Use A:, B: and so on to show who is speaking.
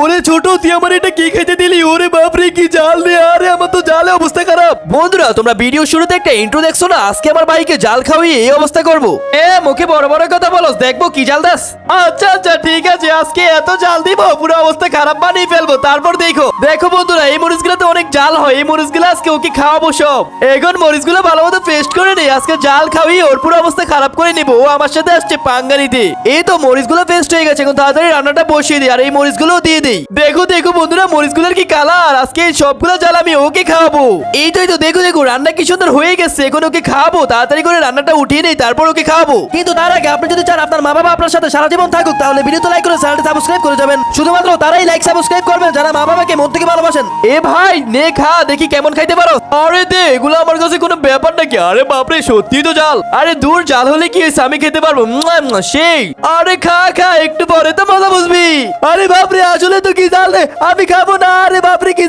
A: ওরে ছোট তুই আমার এটা কি খেতে দিলি? ওরে বাপরে কি জাল রে! আরে আমার তো জালে অবস্থা খারাপ। বন্ধুরা তোমরা ভিডিও শুরুতে একটা ইন্ট্রো দেখছো না? আজকে আমার ভাইকে জাল খাওয়িয়ে এই অবস্থা করব। মুখে বড় বড় কথা বলস, দেখবো কি জাল দাস। আচ্ছা আচ্ছা ঠিক আছে, আজকে এত জাল দিব পুরো অবস্থা খারাপ বানিয়ে ফেলবো। তারপর দেখো দেখো বন্ধুরা, এই মরিচগুলোতে অনেক জাল হয়। এই মরিচগুলো আজকে ওকে খাওয়াবো সব। এখন মরিচগুলো ভালো মতো পেস্ট করে নেই, আজকে জাল খাওয়িয়ে ওর পুরো অবস্থা খারাপ করে নিবো। ও আমার সাথে আসছে পাঙ্গা নিতে। এই তো মরিচগুলো পেস্ট হয়ে গেছে, এখন তাড়াতাড়ি রান্নাটা বসিয়ে দিই আর এই মরিচগুলো দিয়ে দিই। দেখো দেখো বন্ধুরা, মরিচগুলোর কি কালার! আজকে এই সবগুলো জাল আমি ওকে খাওয়াবো। এই তো দেখো দেখো রান্না কি সুন্দর হয়ে গেছে। এখন ওকে খাওয়াবো, তাড়াতাড়ি করে রান্নাটা উঠিয়ে নেই, তারপর ওকে খাওয়াবো। কিন্তু তার আগে আপনি যদি চান আপনার মা বাবা আপনার সাথে সারা জীবন থাকুক, তাহলে ভিডিওতে লাইক করে চ্যানেলটা সাবস্ক্রাইব করে যাবেন। শুধুমাত্র তারাই লাইক সাবস্ক্রাইব করবেন যারা মা বাবাকে মন থেকে ভালোবাসেন। এ ভাই নে খা, দেখি কেমন খাইতে পারো। আরে দে, এগুলো আমার কাছে কোনো ব্যাপার নাকি? আরে বাপরে সত্যি তো জাল। আরে দূর, জাল হলে কি হয়েছে, আমি খেতে পারবো। সেই আরে খা খা, একটু পরে তো মজা বুঝবি। আরে বাপরে আসলে তো কি জাল রে, আমি খাবো না। আরে বাপরে কি